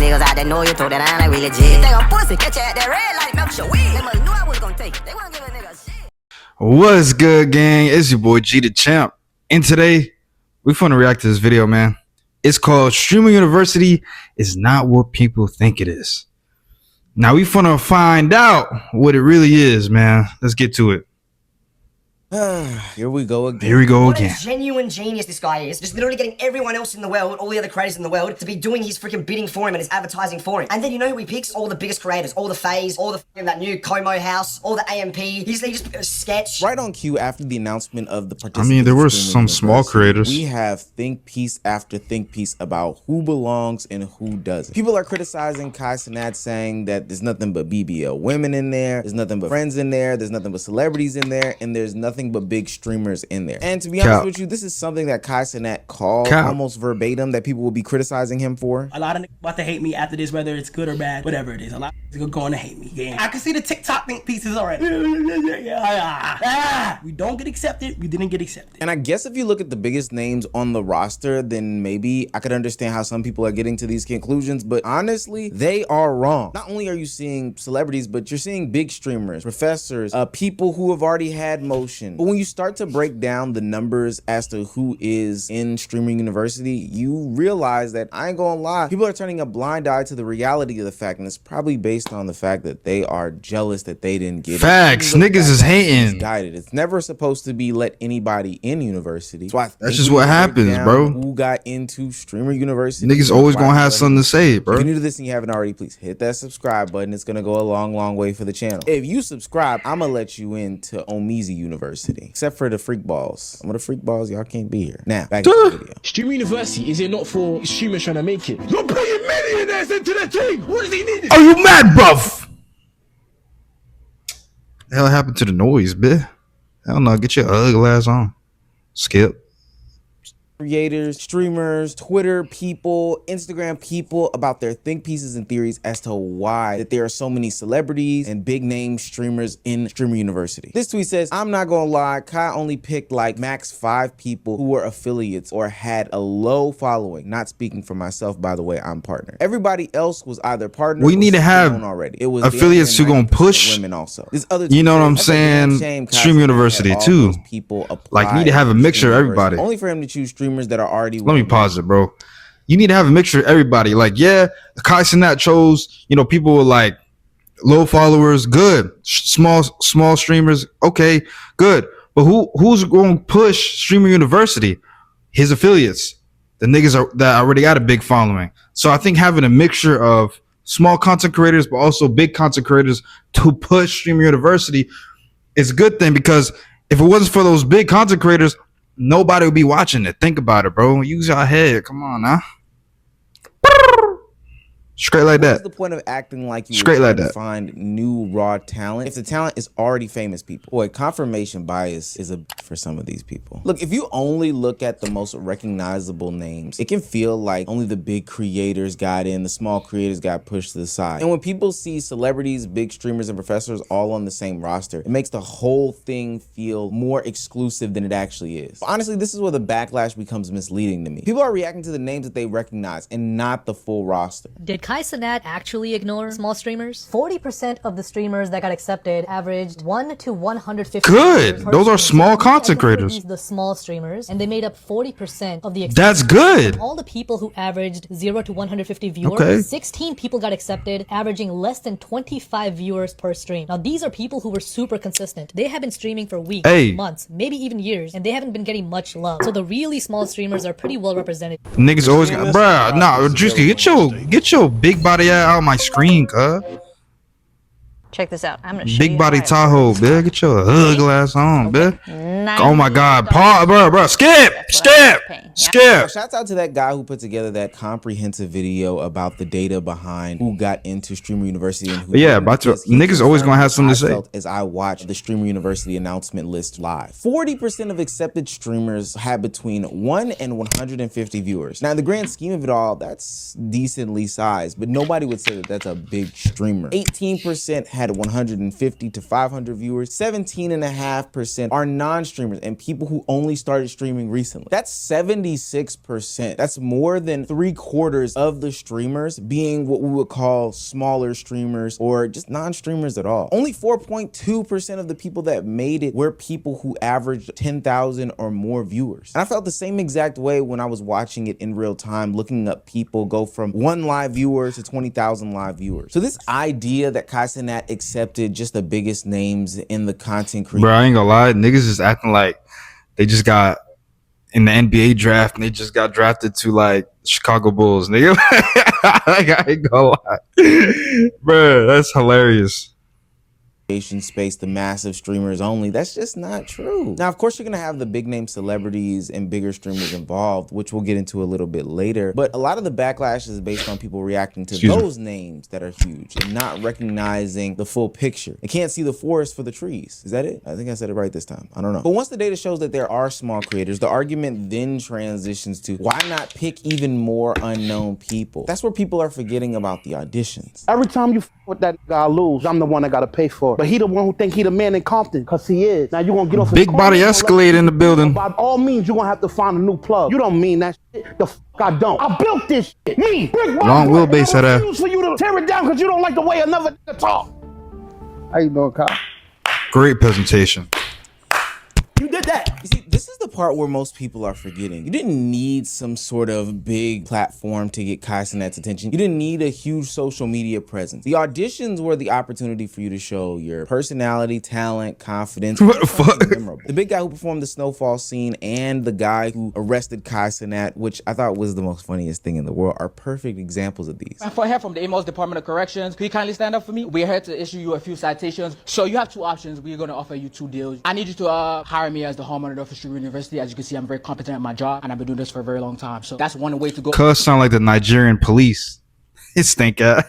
niggas out there know you told that I ain't like we legit. You think I'm pussy, catch you at that red light, milk your weed. They must knew I was gonna take it. They wanna give a nigga shit. What's good, gang? It's your boy G the Champ. And today, we finna react to this video, man. It's called Streamer University is Not What People Think It Is. Now, we finna find out what it really is, man. Let's get to it. Here we go again. Here we go What again. a genuine genius this guy is. Just literally getting everyone else in the world, all the other creators in the world, to be doing his freaking bidding for him and his advertising for him. And then you know who he picks? All the biggest creators. All the FaZe, all the that new Como house, all the AMP. He just picked a sketch. Right on cue after the announcement of the I mean, there were some small creators. We have think piece after think piece about who belongs and who doesn't. People are criticizing Kai Cenat, saying that there's nothing but BBL women in there, there's nothing but friends in there, there's nothing but celebrities in there, and there's nothing but big streamers in there. And to be honest with you, this is something that Kai Cenat called almost verbatim that people will be criticizing him for. A lot of niggas about to hate me after this, whether it's good or bad, whatever it is. A lot of niggas are going to hate me. Yeah. I can see the TikTok think pieces already. We don't get accepted. We didn't get accepted. And I guess if you look at the biggest names on the roster, then maybe I could understand how some people are getting to these conclusions. But honestly, they are wrong. Not only are you seeing celebrities, but you're seeing big streamers, professors, people who have already had motion. But when you start to break down the numbers as to who is in Streaming University, you realize that, I ain't gonna lie, people are turning a blind eye to the reality of the fact, and it's probably based on the fact that they are jealous that they didn't get Facts. Niggas is hating. Guided. It's never supposed to be let anybody in university. So that's just what happens, bro. Who got into Streamer University? Niggas always gonna have something to say, bro. If you're new to this and you haven't already, please hit that subscribe button. It's gonna go a long way for the channel. If you subscribe, I'm gonna let you into Omizi University, except for the freak balls. Some of the freak balls, y'all can't be here. Now, back to the video. Streamer University, is it not for streamers trying to make it? You're putting millionaires into the team! What does he need? Are you mad, bruv? The hell happened to the noise, bitch? Hell no, get your ugly ass on. Skip. Creators, streamers, Twitter people, Instagram people about their think pieces and theories as to why that there are so many celebrities and big name streamers in Streamer University. This tweet says, I'm not gonna lie, Kai only picked like max 5 people who were affiliates or had a low following. Not speaking for myself, by the way, I'm partner. Everybody else was either partner. We need to have already. It was affiliates who gonna push women also. This other, you know what I'm saying? Stream University too. People like, need to have a mixture of everybody. Only for him to choose streamers that are already. Let me pause it, bro. You need to have a mixture of everybody. Like, yeah, Kai Cenat chose, you know, people with like low followers, good. Small streamers, okay, good. But who's going to push Streamer University? His affiliates, the niggas that already got a big following. So I think having a mixture of small content creators, but also big content creators to push Streamer University is a good thing, because if it wasn't for those big content creators, nobody would be watching it. Think about it, bro. Use your head. Come on now. Straight like that. What's the point of acting like you straight like that? Find new raw talent if the talent is already famous people. Boy, confirmation bias is for some of these people. Look, if you only look at the most recognizable names, it can feel like only the big creators got in, the small creators got pushed to the side. And when people see celebrities, big streamers, and professors all on the same roster, it makes the whole thing feel more exclusive than it actually is. But honestly, this is where the backlash becomes misleading to me. People are reacting to the names that they recognize and not the full roster. Did Kai Cenat actually ignore small streamers? 40% of the streamers that got accepted averaged 1 to 150. Good. Those are small content creators. The small streamers, and they made up 40% of the. That's good. All the people who averaged 0 to 150 viewers, 16 people got accepted, averaging less than 25 viewers per stream. Now these are people who were super consistent. They have been streaming for weeks, months, maybe even years, and they haven't been getting much love. So the really small streamers are pretty well represented. Niggas always got, bruh. Nah, Drewski, get your big body out of my screen, cuz. Check this out. I'm gonna show big you body Tahoe, bitch. Get your ugly ass on, bitch. $90. Oh my God, pause, bro, skip. Shouts out to that guy who put together that comprehensive video about the data behind who got into Streamer University and who. Yeah, about to, niggas always gonna have something to say. As I watched the Streamer University announcement list live, 40% of accepted streamers had between 1 and 150 viewers. Now, in the grand scheme of it all, that's decently sized, but nobody would say that that's a big streamer. 18% had had 150 to 500 viewers. 17.5% are non-streamers and people who only started streaming recently. That's 76%. That's more than 3/4 of the streamers being what we would call smaller streamers or just non-streamers at all. Only 4.2% of the people that made it were people who averaged 10,000 or more viewers. And I felt the same exact way when I was watching it in real time, looking up people go from 1 live viewer to 20,000 live viewers. So this idea that Kai Cenat accepted just the biggest names in the content creation. Bro, I ain't gonna lie, niggas is acting like they just got in the NBA draft and they just got drafted to like Chicago Bulls, nigga. Like, I ain't gonna lie. Bro, that's hilarious. Space, the massive streamers only. That's just not true. Now, of course, you're gonna have the big name celebrities and bigger streamers involved, which we'll get into a little bit later. But a lot of the backlash is based on people reacting to those names that are huge and not recognizing the full picture. They can't see the forest for the trees. Is that it? I think I said it right this time. I don't know. But once the data shows that there are small creators, the argument then transitions to why not pick even more unknown people? That's where people are forgetting about the auditions. Every time you f with that guy, I lose. I'm the one that gotta pay for it. But he the one who think he the man in Compton, cause he is. Now you gonna get off big body Escalade in the building. By all means, you gonna have to find a new plug. You don't mean that shit. The f I don't. I built this shit. Me, Brick long wheelbase at that. For you to tear it down cause you don't like the way another nigga talk. How you doing, Kyle? Great presentation. You did that. You see, this is the part where most people are forgetting. You didn't need some sort of big platform to get Kai Cenat's attention. You didn't need a huge social media presence. The auditions were the opportunity for you to show your personality, talent, confidence. What the fuck? Memorable. The big guy who performed the snowfall scene and the guy who arrested Kai Cenat, which I thought was the most funniest thing in the world, are perfect examples of these. For here from the Amos Department of Corrections, can you kindly stand up for me? We're here to issue you a few citations. So you have 2 options. We're going to offer you 2 deals. I need you to hire me as the hall monitor for Streamer University. As you can see, I'm very competent at my job and I've been doing this for a very long time. So that's one way to go. Cuz sound like the Nigerian police. It stink at.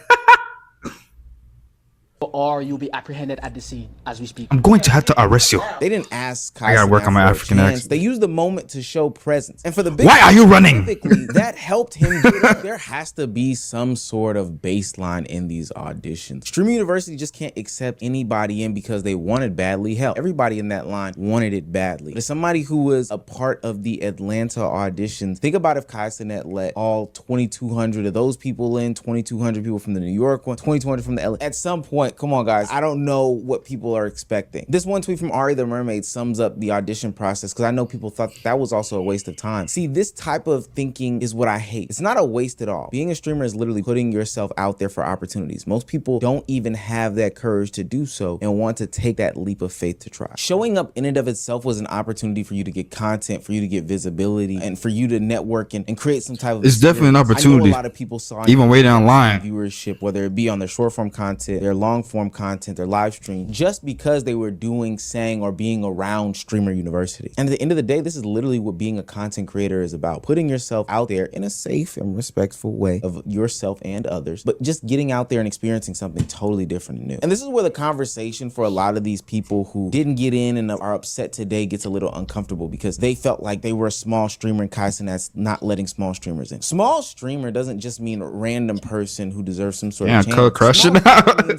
Or you'll be apprehended at the scene as we speak. I'm going to have to arrest you. They didn't ask Kai I gotta work Cenat on my for a African chance. accent. They used the moment to show presence. And for the big Why are you running? That helped him get it. There has to be some sort of baseline in these auditions. Streamer University just can't accept anybody in because they wanted badly. Hell, everybody in that line wanted it badly. But as somebody who was a part of the Atlanta auditions, think about if Kai Cenat let all 2,200 of those people in, 2,200 people from the New York one, 2,200 from the LA. At some point, come on guys, I don't know what people are expecting. This one tweet from Ari the Mermaid sums up the audition process because I know people thought that was also a waste of time. See, this type of thinking is what I hate. It's not a waste at all. Being a streamer is literally putting yourself out there for opportunities. Most people don't even have that courage to do so and want to take that leap of faith to try. Showing up in and of itself was an opportunity for you to get content, for you to get visibility, and for you to network and create some type of It's definitely an opportunity. I know a lot of people saw even waiting online viewership, whether it be on their short form content, their long form content, their live stream, just because they were doing, saying, or being around Streamer University. And at the end of the day, this is literally what being a content creator is about. Putting yourself out there in a safe and respectful way of yourself and others, but just getting out there and experiencing something totally different and new. And this is where the conversation for a lot of these people who didn't get in and are upset today gets a little uncomfortable because they felt like they were a small streamer and Kai Cenat's not letting small streamers in. Small streamer doesn't just mean a random person who deserves some sort of change. Crushing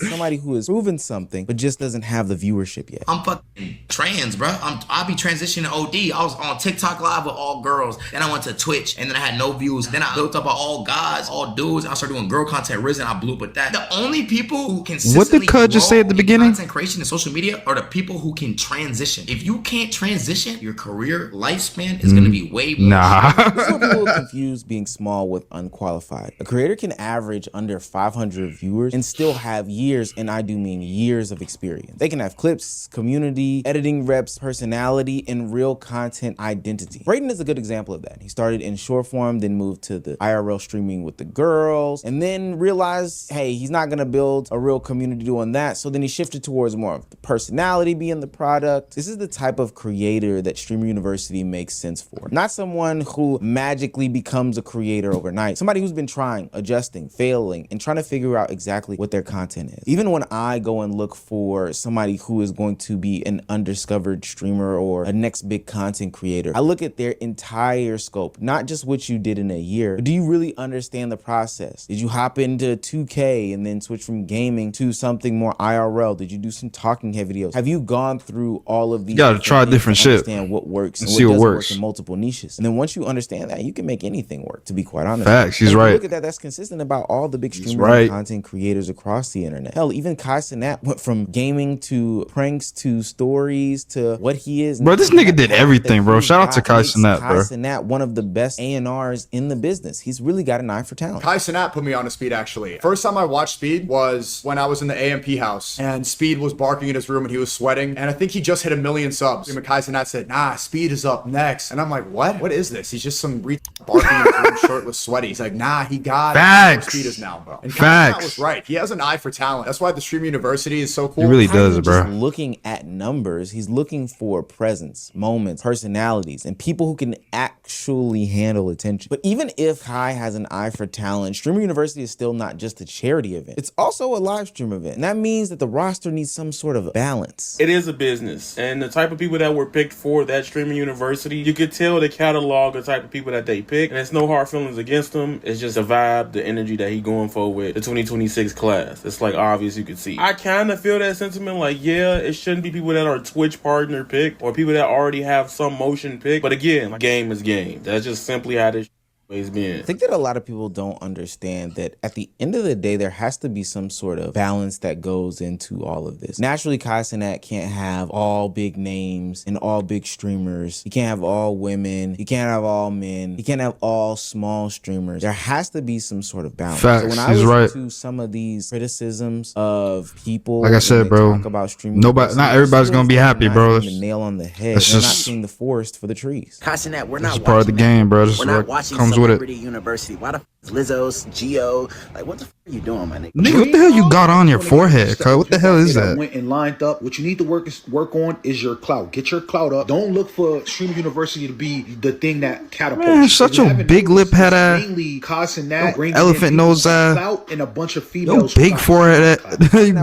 somebody who has proven something but just doesn't have the viewership yet. I'm fucking trans, bro. I'll be transitioning OD. I was on TikTok live with all girls. Then I went to Twitch and then I had no views. Then I built up an all guys, all dudes. I started doing girl content, Risen. I blew up with that. The only people who consistently what did Cud just say at the beginning? Content creation and social media are the people who can transition. If you can't transition, your career lifespan is gonna be way more. Nah. This is what people confuse being small with unqualified. A creator can average under 500 viewers and still have years, and I do mean years of experience. They can have clips, community, editing reps, personality, and real content identity. Brayden is a good example of that. He started in short form, then moved to the IRL streaming with the girls, and then realized, hey, he's not gonna build a real community doing that. So then he shifted towards more of the personality being the product. This is the type of creator that Streamer University makes sense for. Not someone who magically becomes a creator overnight. Somebody who's been trying, adjusting, failing, and trying to figure out exactly what their content is. Even when when I go and look for somebody who is going to be an undiscovered streamer or a next big content creator, I look at their entire scope, not just what you did in a year, but do you really understand the process? Did you hop into 2K and then switch from gaming to something more IRL? Did you do some talking head videos? Have you gone through all of these? You gotta try different shit. Understand what works and see what what doesn't works work in multiple niches. And then once you understand that, you can make anything work, to be quite honest. Facts, he's and if you right. look at that, that's consistent about all the big streamers and content creators across the internet. Hell, even Kai Cenat went from gaming to pranks to stories to what he is. Bro, this nigga did everything, bro. Shout out to Kai Cenat, bro. Kai Cenat, one of the best A&Rs in the business. He's really got an eye for talent. Kai Cenat put me on to Speed, actually. First time I watched Speed was when I was in the AMP house, and Speed was barking in his room and he was sweating, and I think he just hit 1 million subs. And Kai Cenat said, nah, Speed is up next. And I'm like, what? What is this? He's just some barking in his room, shirtless, sweaty. He's like, nah, he got Facts. Speed is now, bro. And Kai Cenat was right. He has an eye for talent. That's why the Stream University is so cool. He really does, bro. Just looking at numbers, he's looking for presence, moments, personalities, and people who can actually handle attention. But even if Kai has an eye for talent, Streamer University is still not just a charity event. It's also a live stream event. And that means that the roster needs some sort of balance. It is a business. And the type of people that were picked for that Streaming University, you could tell the catalog, the type of people that they pick. And it's no hard feelings against them. It's just the vibe, the energy that he going for with the 2026 class. It's like obvious, you could see. I kind of feel that sentiment, like, yeah, it shouldn't be people that are Twitch partner picked or people that already have some motion picked. But again, like, game is game. That's just simply how this always been. I think that a lot of people don't understand that at the end of the day, there has to be some sort of balance that goes into all of this. Naturally, Kai Cenat can't have all big names and all big streamers. He can't have all women. He can't have all men. He can't have all small streamers. There has to be some sort of balance. Facts. So when I He's listen right. to some of these criticisms of people, like I said, bro, talk about streaming, nobody, not everybody's gonna be happy, bro. The nail on the head. It's They're not just seeing the forest for the trees. Kai Cenat, we're this not is part of the game, bro. This We're is not what watching comes with it. Celebrity University. Why the f is Lizzo's Geo? Like, what the f are you doing, my nigga? Nigga, what the hell you got on your forehead, cuz? What the hell is that? Went and lined up. What you need to work on is your clout. Get your clout up. Don't look for Stream University to be the thing that catapults. Man, such a big lip head ass, mainly Kai Cenat, elephant nose ass, clout, and a bunch of females. big forehead,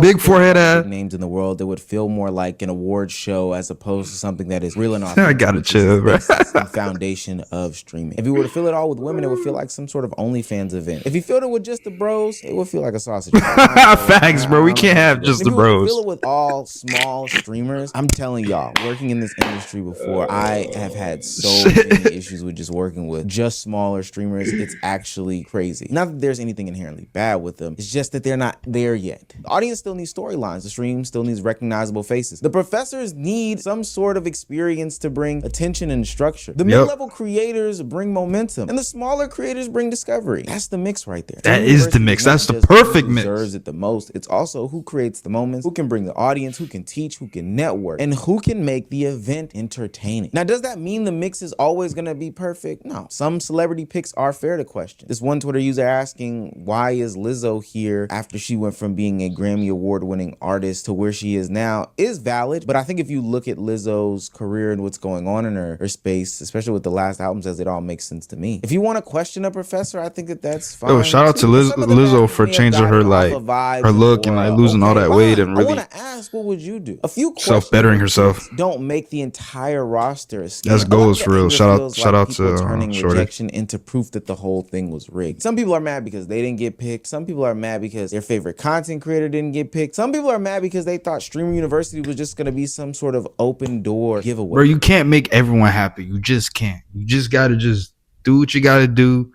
big forehead ass. Names in the world that would feel more like an award show as opposed to something that is real and authentic. I gotta chill, bro. The foundation of streaming. If you were to fill it all with women, it would feel like some sort of OnlyFans event. If you filled it with just the bros, it would feel like a sausage. Facts, bro. We can't have just the bros. Fill it with all small streamers. I'm telling y'all, working in this industry before, I have had so many issues with just working with just smaller streamers. It's actually crazy. Not that there's anything inherently bad with them. It's just that they're not there yet. The audience still needs storylines. The stream still needs recognizable faces. The professors need some sort of experience to bring attention and structure. The mid-level creators bring momentum, and the smaller creators bring discovery. That's the mix right there. That is the mix. That's the perfect mix. Deserves it the most. It's also who creates the moments, who can bring the audience, who can teach, who can network, and who can make the event entertaining. Now, does that mean the mix is always going to be perfect? No. Some celebrity picks are fair to question. This one Twitter user asking, why is Lizzo here after she went from being a Grammy Award-winning artist to where she is now is valid. But I think if you look at Lizzo's career and what's going on in her space, especially with the last albums, as it all makes sense to me. If you want to question a professor, I think that that's fine. Yo, shout out to Lizzo for changing her her look and like losing all that weight and really. I want to ask, what would you do? A few self-bettering herself. Don't make the entire roster. That's goals for real. Shout out to turning Shorty. rejection into proof that the whole thing was rigged. Some people are mad because they didn't get picked. Some people are mad because their favorite content creator didn't get picked. Some people are mad because they thought Streamer University was just going to be some sort of open door giveaway. Bro, you can't make everyone happy. You just can't. You just gotta just do what you gotta do,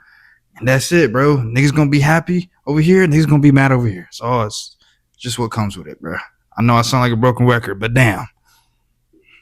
and that's it, bro. Niggas gonna be happy over here, niggas gonna be mad over here. So it's just what comes with it, bro. I know I sound like a broken record, but damn.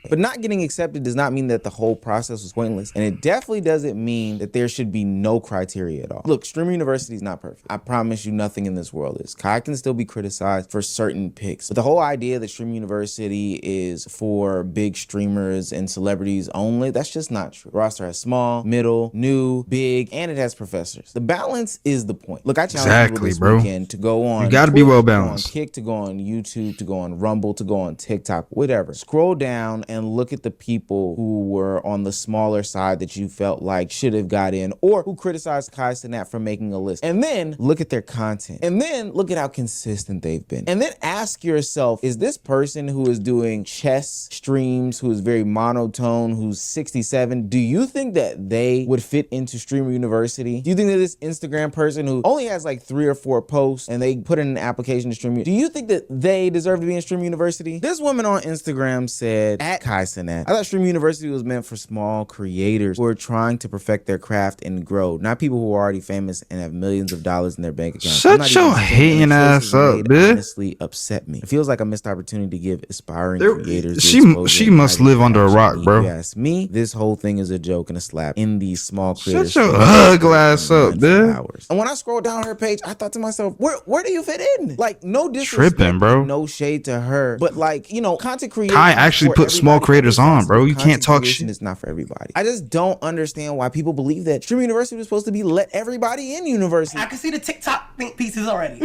But not getting accepted does not mean that the whole process was pointless. And it definitely doesn't mean that there should be no criteria at all. Look, Streamer University is not perfect. I promise you nothing in this world is. Kai can still be criticized for certain picks. But the whole idea that Streamer University is for big streamers and celebrities only, that's just not true. The roster has small, middle, new, big, and it has professors. The balance is the point. Look, I challenge people this weekend to go on. You gotta be well balanced. To go on Kick, to go on YouTube, to go on Rumble, to go on TikTok, whatever. Scroll down and and look at the people who were on the smaller side that you felt like should have got in, or who criticized Kai Cenat for making a list. And then look at their content. And then look at how consistent they've been. And then ask yourself, is this person who is doing chess streams, who is very monotone, who's 67, do you think that they would fit into Streamer University? Do you think that this Instagram person who only has like 3 or 4 posts and they put in an application to Streamer, do you think that they deserve to be in Streamer University? This woman on Instagram said, at Kai Cenat, I thought Streamer University was meant for small creators who are trying to perfect their craft and grow, not people who are already famous and have millions of dollars in their bank account. Shut your hating ass up, bitch. Honestly upset me. It feels like a missed opportunity to give aspiring creators. She must live under a rock, bro. Yes, me. This whole thing is a joke and a slap in these small creators. Shut your ugly ass up, bitch. And when I scrolled down her page, I thought to myself, where do you fit in? Like, no disrespect, tripping, bro. No shade to her, but like, you know, content creation. Kai actually put small creators on, bro. You can't talk shit. It's not for everybody. I just don't understand why people believe that Streamer University was supposed to be let everybody in university. I can see the TikTok think pieces already.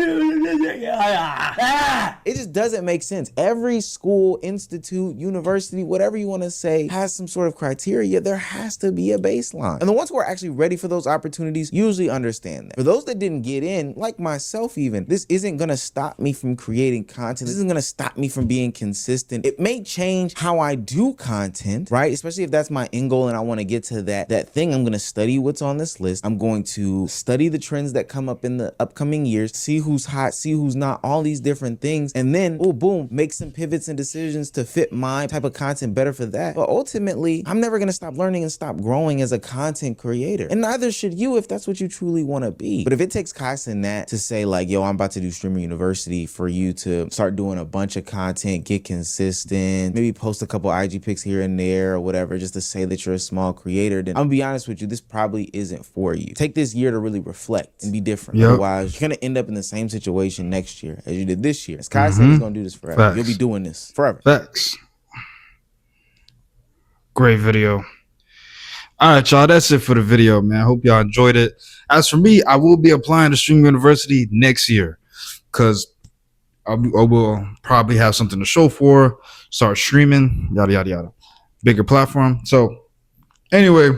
It just doesn't make sense. Every school, institute, university, whatever you want to say, has some sort of criteria. There has to be a baseline. And the ones who are actually ready for those opportunities usually understand that. For those that didn't get in, like myself even, this isn't going to stop me from creating content. This isn't going to stop me from being consistent. It may change how I do content, right? Especially if that's my end goal and I want to get to that thing. I'm going to study what's on this list. I'm going to study the trends that come up in the upcoming years, see who's hot, see who's not, all these different things. And then, oh, boom, make some pivots and decisions to fit my type of content better for that. But ultimately, I'm never going to stop learning and stop growing as a content creator. And neither should you if that's what you truly want to be. But if it takes Kai Cenat to say like, yo, I'm about to do Streamer University for you to start doing a bunch of content, get consistent, maybe post a couple IG pics here and there or whatever, just to say that you're a small creator, then I'm gonna be honest with you, this probably isn't for you. Take this year to really reflect and be different. Otherwise, you're gonna end up in the same situation next year as you did this year. As Kai said, he's gonna do this forever. Facts. You'll be doing this forever. Facts. Great video. All right, y'all, that's it for the video, man. I hope y'all enjoyed it. As for me, I will be applying to Streamer University next year because I will probably have something to show for, start streaming, yada, yada, yada. Bigger platform. So anyway,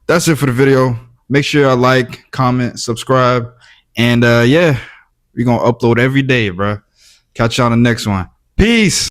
that's it for the video. Make sure y'all like, comment, subscribe. And yeah, we're going to upload every day, bro. Catch y'all on the next one. Peace.